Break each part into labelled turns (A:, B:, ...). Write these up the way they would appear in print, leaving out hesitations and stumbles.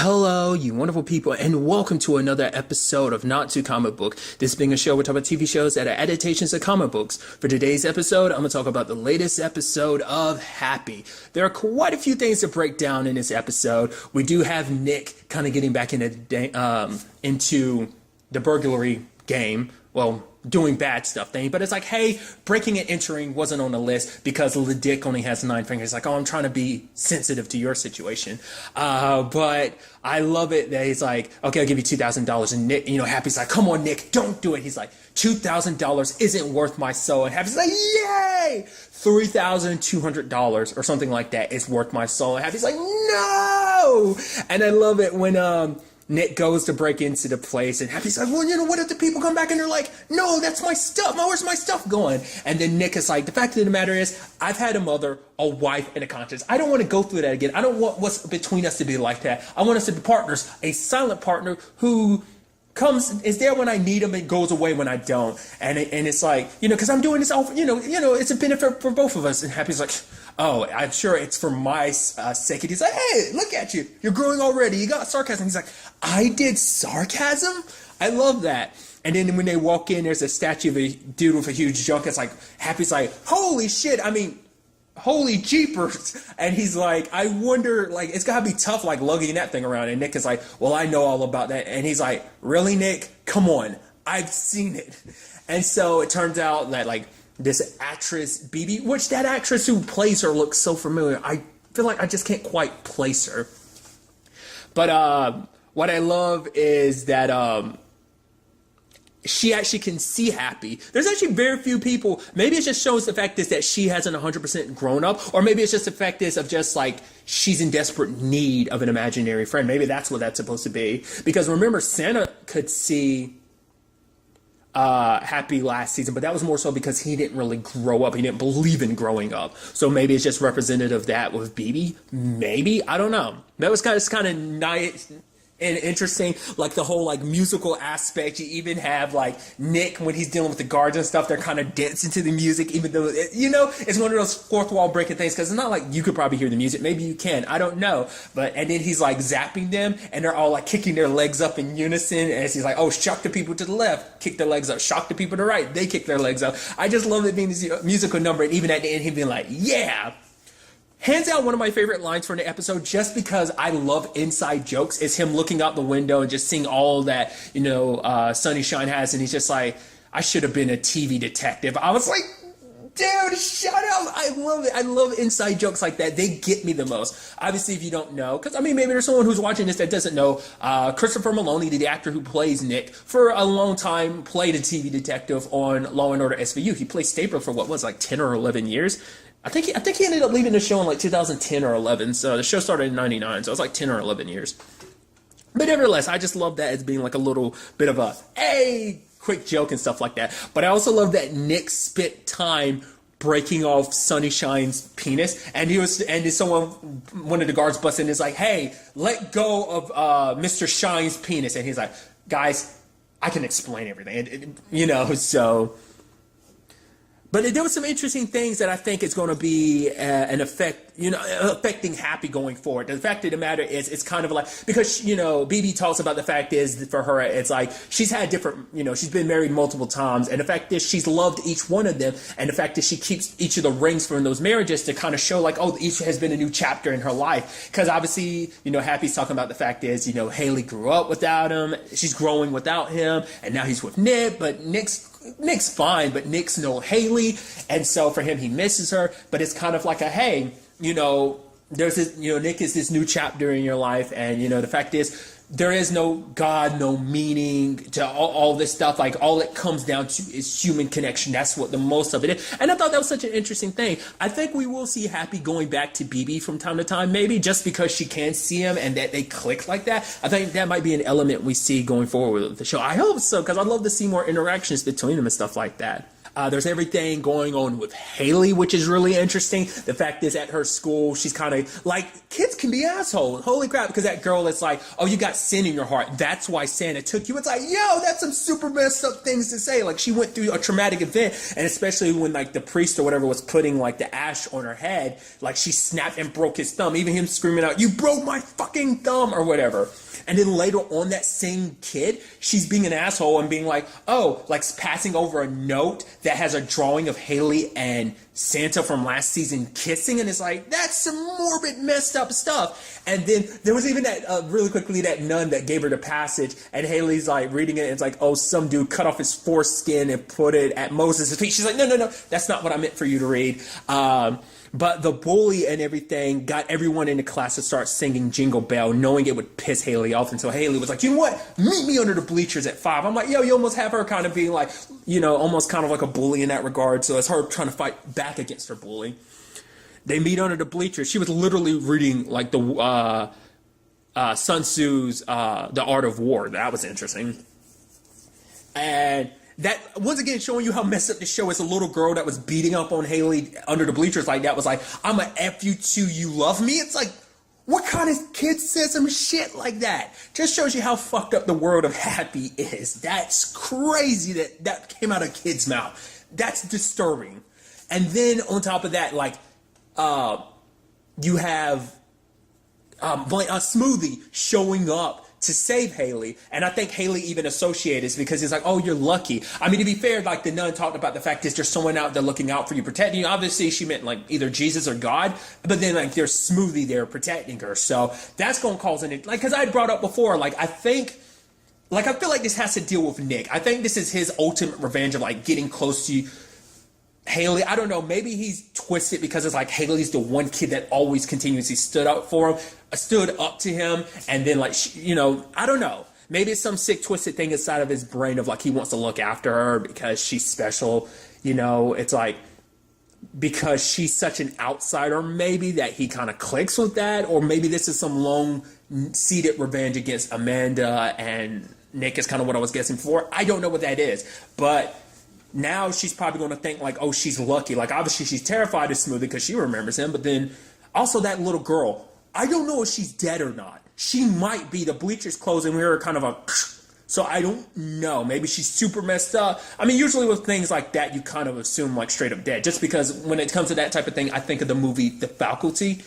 A: Hello, you wonderful people, and welcome to another episode of Not Too Comic Book. This being a show, we're talking about TV shows that are adaptations of comic books. For today's episode, I'm going to talk about the latest episode of Happy. There are quite a few things to break down in this episode. We do have Nick kind of getting back into the burglary game. Well, doing bad stuff thing, but it's like, hey, breaking and entering wasn't on the list because the dick only has 9 fingers. Like, oh, I'm trying to be sensitive to your situation. But I love it that he's like, okay, I'll give you $2,000. And Nick, Happy's like, come on, Nick, don't do it. He's like, $2,000 isn't worth my soul. And Happy's like, yay! $3,200 or something like that is worth my soul. And Happy's like, no! And I love it when, Nick goes to break into the place, and Happy's like, well, what if the people come back and they're like, no, that's my stuff. Where's my stuff going? And then Nick is like, the fact of the matter is, I've had a mother, a wife, and a conscience. I don't want to go through that again. I don't want what's between us to be like that. I want us to be partners, a silent partner who is there when I need him and goes away when I don't. And it's like, because I'm doing this all, it's a benefit for both of us. And Happy's like, oh, I'm sure it's for my sake. And he's like, hey, look at you. You're growing already. You got sarcasm. He's like, I did sarcasm? I love that. And then when they walk in, there's a statue of a dude with a huge junk. It's like, Happy's like, holy shit. Holy jeepers. And he's like, I wonder, it's gotta be tough, lugging that thing around. And Nick is like, well, I know all about that. And he's like, really, Nick? Come on. I've seen it. And so it turns out that, this actress, Bibi, which that actress who plays her looks so familiar. I feel like I just can't quite place her. But what I love is that she actually can see Happy. There's actually very few people. Maybe it just shows the fact is that she hasn't 100% grown up, or maybe it's just the fact is of just she's in desperate need of an imaginary friend. Maybe that's what that's supposed to be. Because remember, Santa could see Happy last season, but that was more so because he didn't really grow up. He didn't believe in growing up. So maybe it's just representative of that with Bibi. Maybe, I don't know. That was kind of nice and interesting, the whole musical aspect. You even have Nick when he's dealing with the guards and stuff. They're kind of dancing to the music, even though it's one of those fourth wall breaking things. Because it's not like you could probably hear the music. Maybe you can. I don't know. And then he's zapping them, and they're all kicking their legs up in unison. And he's like, oh, shock the people to the left, kick their legs up. Shock the people to the right, they kick their legs up. I just love it being this musical number, and even at the end, him being like, yeah. Hands down, one of my favorite lines from the episode, just because I love inside jokes, is him looking out the window and just seeing all that, Sunny Shine has. And he's just like, I should have been a TV detective. I was like, dude, shut up. I love it. I love inside jokes like that. They get me the most. Obviously, if you don't know, because maybe there's someone who's watching this that doesn't know, Christopher Maloney, the actor who plays Nick, for a long time played a TV detective on Law & Order SVU. He played Stapler for 10 or 11 years. I think he ended up leaving the show in 2010 or 11. So the show started in 99. So it was 10 or 11 years. But nevertheless, I just love that as being a little bit of a, hey, quick joke and stuff like that. But I also love that Nick spent time breaking off Sunny Shine's penis. And one of the guards busts in and is like, hey, let go of Mr. Shine's penis. And he's like, guys, I can explain everything. So... But there were some interesting things that I think is going to be affecting Happy going forward. The fact of the matter is, it's kind of because, Bibi talks about the fact is, for her, it's she's had different, she's been married multiple times. And the fact is, she's loved each one of them. And the fact is, she keeps each of the rings from those marriages to kind of show each has been a new chapter in her life. Because obviously, Happy's talking about the fact is, Haley grew up without him. She's growing without him. And now he's with Nick, but Nick's fine, but Nick's no Haley, and so for him, he misses her. But it's kind of hey, there's this, Nick is this new chapter in your life, and the fact is, there is no God, no meaning to all this stuff. All it comes down to is human connection. That's what the most of it is. And I thought that was such an interesting thing. I think we will see Happy going back to Bibi from time to time, maybe just because she can see him and that they click like that. I think that might be an element we see going forward with the show. I hope so, because I'd love to see more interactions between them and stuff like that. There's everything going on with Haley, which is really interesting. The fact is, at her school, she's kind of like, kids can be assholes. Holy crap, because that girl is like, oh, you got sin in your heart. That's why Santa took you. It's like, yo, that's some super messed up things to say. Like, she went through a traumatic event, and especially when like the priest or whatever was putting like the ash on her head, like she snapped and broke his thumb. Even him screaming out, you broke my fucking thumb or whatever. And then later on, that same kid, she's being an asshole and being like, oh, like passing over a note that has a drawing of Haley and Santa from last season kissing. And it's like, that's some morbid, messed up stuff. And then there was even that, really quickly, that nun that gave her the passage. And Haley's like reading it. And it's like, oh, some dude cut off his foreskin and put it at Moses' feet. She's like, no, that's not what I meant for you to read. But the bully and everything got everyone in the class to start singing Jingle Bell, knowing it would piss Haley off. And so Haley was like, you know what? Meet me under the bleachers at 5. I'm like, yo, you almost have her kind of being like, you know, almost kind of like a bully in that regard. So it's her trying to fight back against her bully. They meet under the bleachers. She was literally reading like the Sun Tzu's The Art of War. That was interesting. And that, once again, showing you how messed up the show is. A little girl that was beating up on Haley under the bleachers like that was like, I'm a F you too, you love me? It's like, what kind of kid says some shit like that? Just shows you how fucked up the world of Happy is. That's crazy that came out of a kid's mouth. That's disturbing. And then on top of that, like, you have Smoothie showing up to save Haley, and I think Haley even associated this because he's like, oh, you're lucky. I mean, to be fair, like the nun talked about the fact that there's someone out there looking out for you, protecting you. Obviously, she meant like either Jesus or God, but then like there's Smoothie there protecting her. So that's going to cause like, because I had brought up before, like I feel like this has to deal with Nick. I think this is his ultimate revenge of like getting close to Haley. I don't know, maybe he's twisted because it's like Haley's the one kid that always continuously stood up to him, and then like, you know, I don't know. Maybe it's some sick twisted thing inside of his brain of like he wants to look after her because she's special, you know. It's like because she's such an outsider, maybe that he kind of clicks with that, or maybe this is some long-seated revenge against Amanda and Nick is kind of what I was guessing for. I don't know what that is, but now she's probably going to think like, oh, she's lucky. Like, obviously she's terrified of Smoothie because she remembers him. But then also that little girl, I don't know if she's dead or not. She might be. The bleachers closed and we heard kind of a... So I don't know. Maybe she's super messed up. I mean, usually with things like that, you kind of assume like straight up dead. Just because when it comes to that type of thing, I think of the movie The Faculty.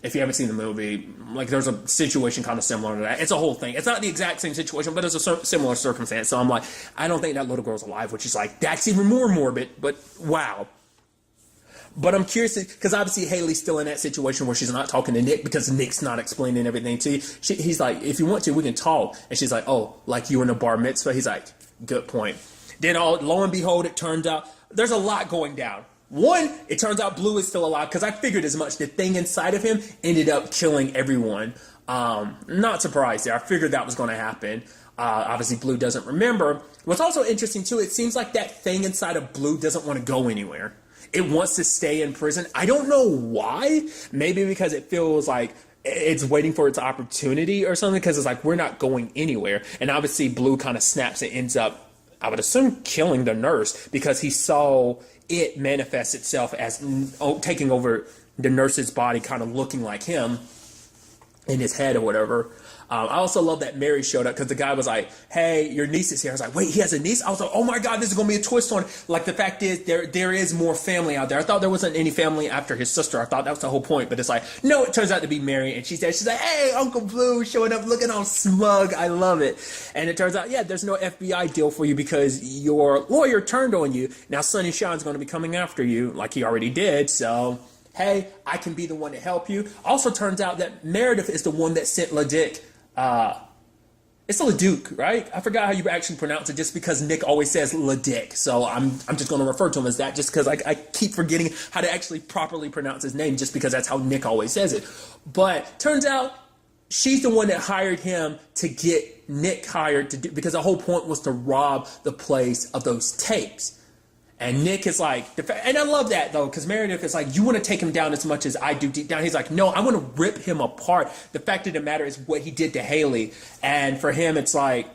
A: If you haven't seen the movie, like there's a situation kind of similar to that. It's a whole thing. It's not the exact same situation, but it's a similar circumstance. So I'm like, I don't think that little girl's alive, which is like, that's even more morbid, but wow. But I'm curious, because obviously Haley's still in that situation where she's not talking to Nick because Nick's not explaining everything to you. He's like, if you want to, we can talk. And she's like, oh, like you in a bar mitzvah? He's like, good point. Then lo and behold, it turns out there's a lot going down. One, it turns out Blue is still alive, because I figured as much. The thing inside of him ended up killing everyone. Not surprised there. I figured that was going to happen. Obviously, Blue doesn't remember. What's also interesting, too, it seems like that thing inside of Blue doesn't want to go anywhere. It wants to stay in prison. I don't know why. Maybe because it feels like it's waiting for its opportunity or something, because it's like, we're not going anywhere. And obviously, Blue kind of snaps and ends up, I would assume, killing the nurse, because he saw it manifest itself as taking over the nurse's body, kind of looking like him in his head or whatever. I also love that Mary showed up, because the guy was like, hey, your niece is here. I was like, wait, he has a niece? I was like, oh my God, this is going to be a twist on it. Like, the fact is, there is more family out there. I thought there wasn't any family after his sister. I thought that was the whole point. But it's like, no, it turns out to be Mary. And she's there. She's like, hey, Uncle Blue showing up looking all smug. I love it. And it turns out, yeah, there's no FBI deal for you because your lawyer turned on you. Now Sonny Sean's going to be coming after you like he already did. So, hey, I can be the one to help you. Also turns out that Meredith is the one that sent LeDick. It's LeDuc, right? I forgot how you actually pronounce it, just because Nick always says LeDick. So I'm just going to refer to him as that, just because I keep forgetting how to actually properly pronounce his name, just because that's how Nick always says it. But turns out she's the one that hired him to get Nick hired to do, because the whole point was to rob the place of those tapes. And Nick is like, and I love that though, because Meredith is like, you want to take him down as much as I do deep down. He's like, no, I want to rip him apart. The fact of the matter is what he did to Haley. And for him, it's like,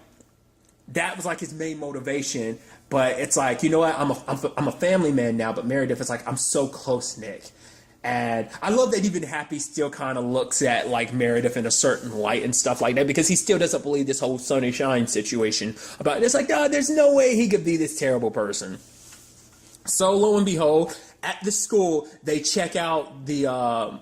A: that was like his main motivation. But it's like, you know what? I'm a family man now, but Meredith is like, I'm so close, Nick. And I love that even Happy still kind of looks at like Meredith in a certain light and stuff like that, because he still doesn't believe this whole Sunny Shine situation about it. It's like, oh, there's no way he could be this terrible person. So lo and behold, at the school, they check out the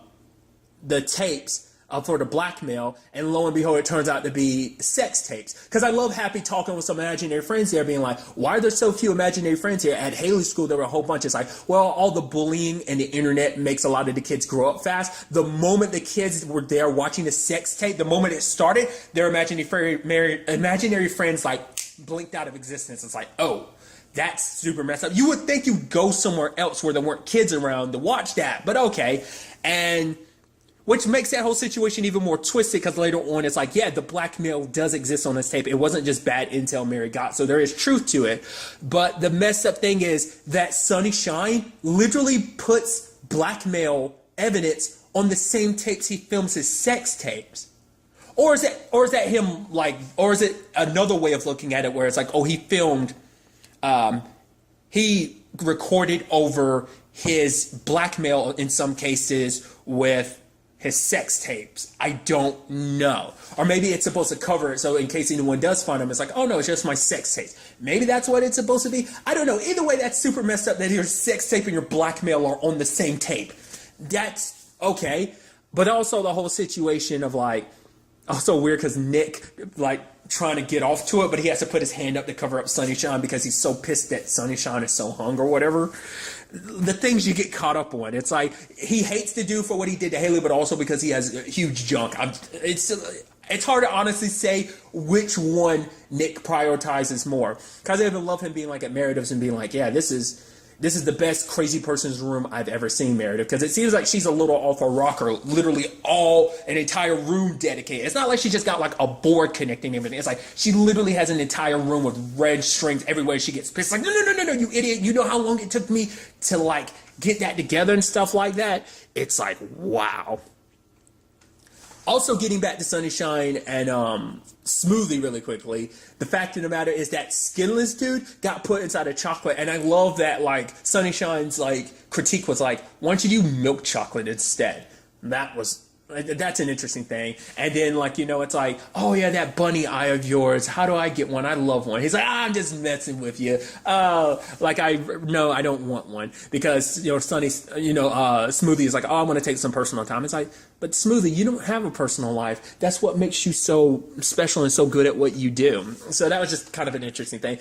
A: tapes for the blackmail, and lo and behold, it turns out to be sex tapes. Because I love Happy talking with some imaginary friends there, being like, why are there so few imaginary friends here? At Haley's school, there were a whole bunch. It's like, well, all the bullying and the internet makes a lot of the kids grow up fast. The moment the kids were there watching the sex tape, the moment it started, their imaginary friends like blinked out of existence. It's like, oh, that's super messed up. You would think you'd go somewhere else where there weren't kids around to watch that, but okay. And which makes that whole situation even more twisted, because later on it's like, yeah, the blackmail does exist on this tape. It wasn't just bad intel Mary got, so there is truth to it. But the messed up thing is that Sunny Shine literally puts blackmail evidence on the same tapes he films his sex tapes. Or is that him, like, or is it another way of looking at it where it's like, oh, he recorded over his blackmail in some cases with his sex tapes? I don't know. Or maybe it's supposed to cover it, so in case anyone does find him, it's like, oh no, it's just my sex tapes. Maybe that's what it's supposed to be. I don't know. Either way, that's super messed up that your sex tape and your blackmail are on the same tape. That's okay. But also the whole situation of like, also weird because Nick like trying to get off to it, but he has to put his hand up to cover up Sunny Shine because he's so pissed that Sunny Shine is so hung or whatever. The things you get caught up on. It's like he hates the dude for what he did to Haley, but also because he has huge junk. It's hard to honestly say which one Nick prioritizes more. Because I even love him being like at Meredith's and being like, yeah, this is the best crazy person's room I've ever seen, Meredith. Because it seems like she's a little off a rocker, literally an entire room dedicated. It's not like she just got like a board connecting everything. It's like she literally has an entire room with red strings everywhere she gets pissed. Like, no, you idiot. You know how long it took me to like get that together and stuff like that? It's like, wow. Also, getting back to Sunny Shine and Smoothie really quickly, the fact of the matter is that skinless dude got put inside a chocolate, and I love that like Sunny Shine's like critique was like, why don't you do milk chocolate instead? That's an interesting thing. And then like, you know, it's like, oh yeah, that bunny eye of yours, how do I get one? I love one. He's like, I'm just messing with you. No, I don't want one, because, you know, Smoothie is like, oh, I'm going to take some personal time. It's like, but Smoothie, you don't have a personal life. That's what makes you so special and so good at what you do. So that was just kind of an interesting thing.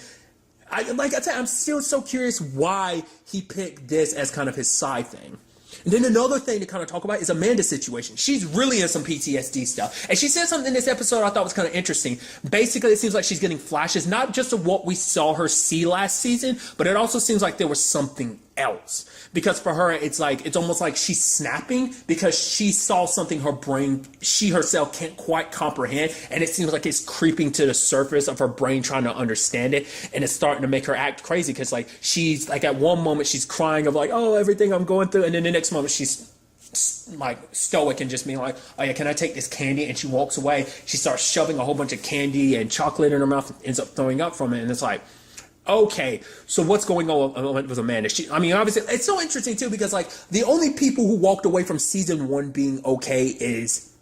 A: Like I said, I'm still so curious why he picked this as kind of his side thing. And then another thing to kind of talk about is Amanda's situation. She's really in some PTSD stuff. And she said something in this episode I thought was kind of interesting. Basically, it seems like she's getting flashes, not just of what we saw her see last season, but it also seems like there was something else. Because for her, it's almost like she's snapping because she saw something her brain, she herself can't quite comprehend. And it seems like it's creeping to the surface of her brain trying to understand it. And it's starting to make her act crazy because like she's like at one moment she's crying of like, oh, everything I'm going through. And then the next moment she's like stoic and just being like, oh yeah, can I take this candy? And she walks away. She starts shoving a whole bunch of candy and chocolate in her mouth and ends up throwing up from it. And it's like, okay, so what's going on with Amanda? Obviously, it's so interesting too because like the only people who walked away from season 1 being okay is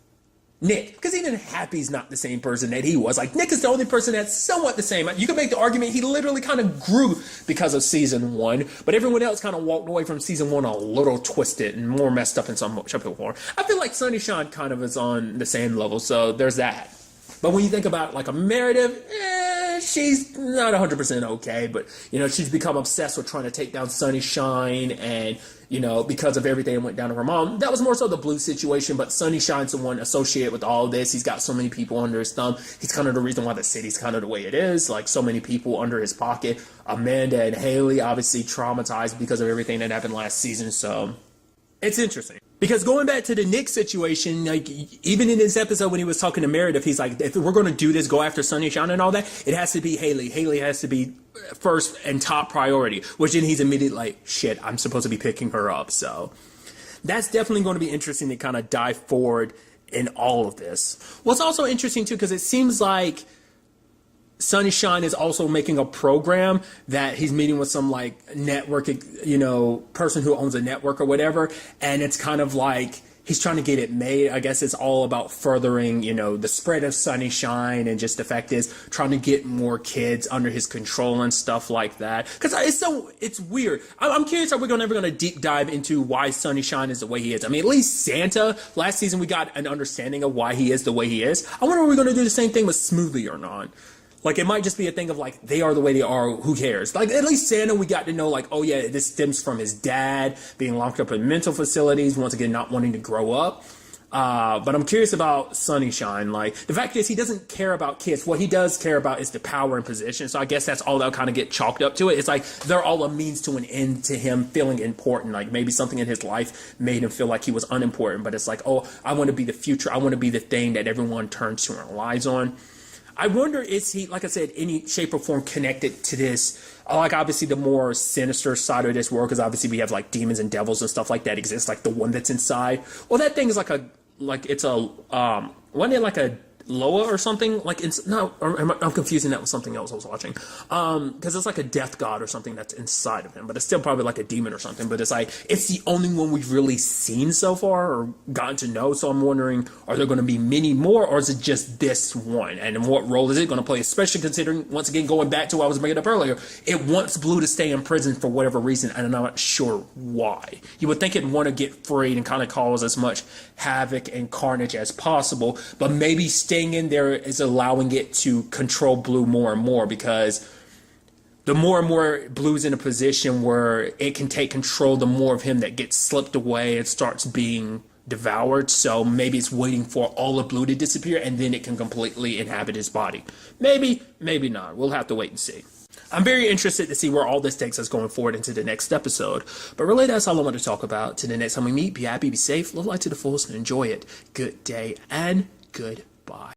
A: Nick, because even Happy's not the same person that he was. Like Nick is the only person that's somewhat the same. You can make the argument he literally kind of grew because of season 1, but everyone else kind of walked away from season 1 a little twisted and more messed up in some form. I feel like Sunny Shine kind of is on the same level, so there's that. But when you think about like a Meredith, she's not 100% okay, but you know, she's become obsessed with trying to take down Sunny Shine, and you know, because of everything that went down to her mom. That was more so the Blue situation, but Sunny Shine's the one associated with all of this. He's got so many people under his thumb. He's kind of the reason why the city's kind of the way it is, like so many people under his pocket. Amanda and Haley obviously traumatized because of everything that happened last season, so it's interesting. Because going back to the Nick situation, like even in this episode when he was talking to Meredith, he's like, if we're going to do this, go after Sunny Shine and all that, it has to be Haley. Haley has to be first and top priority, which then he's immediately like, shit, I'm supposed to be picking her up. So that's definitely going to be interesting to kind of dive forward in all of this. What's also interesting too, because it seems like Sunshine is also making a program that he's meeting with some like network, person who owns a network or whatever. And it's kind of like he's trying to get it made. I guess it's all about furthering, the spread of Sunshine, and just the fact is trying to get more kids under his control and stuff like that. Because it's weird. I'm curious how we're ever going to deep dive into why Sunshine is the way he is. I mean, at least Santa, last season we got an understanding of why he is the way he is. I wonder if we're going to do the same thing with Smoothly or not. Like, it might just be a thing of, like, they are the way they are, who cares? Like, at least Santa, we got to know, like, oh, yeah, this stems from his dad being locked up in mental facilities, once again, not wanting to grow up. But I'm curious about Sunshine. Like, the fact is, he doesn't care about kids. What he does care about is the power and position. So I guess that's all that'll kind of get chalked up to it. It's like they're all a means to an end to him feeling important. Like, maybe something in his life made him feel like he was unimportant. But it's like, oh, I want to be the future. I want to be the thing that everyone turns to and relies on. I wonder, is he, like I said, any shape or form connected to this? Like, obviously, the more sinister side of this world, because obviously we have, like, demons and devils and stuff like that exist, like the one that's inside. Well, that thing is wasn't it like a Loa or something? Like, I'm confusing that with something else I was watching. Because it's like a death god or something that's inside of him, but it's still probably like a demon or something. But it's like, it's the only one we've really seen so far or gotten to know. So I'm wondering, are there going to be many more, or is it just this one? And what role is it going to play? Especially considering, once again, going back to what I was bringing up earlier, it wants Blue to stay in prison for whatever reason, and I'm not sure why. You would think it'd want to get freed and kind of cause as much havoc and carnage as possible, but maybe staying in there is allowing it to control Blue more and more, because the more and more Blue's in a position where it can take control, the more of him that gets slipped away and starts being devoured. So maybe it's waiting for all of Blue to disappear, and then it can completely inhabit his body. Maybe, maybe not. We'll have to wait and see. I'm very interested to see where all this takes us going forward into the next episode. But really, that's all I want to talk about. To the next time we meet, be happy, be safe, live life to the fullest, and enjoy it. Good day and goodbye.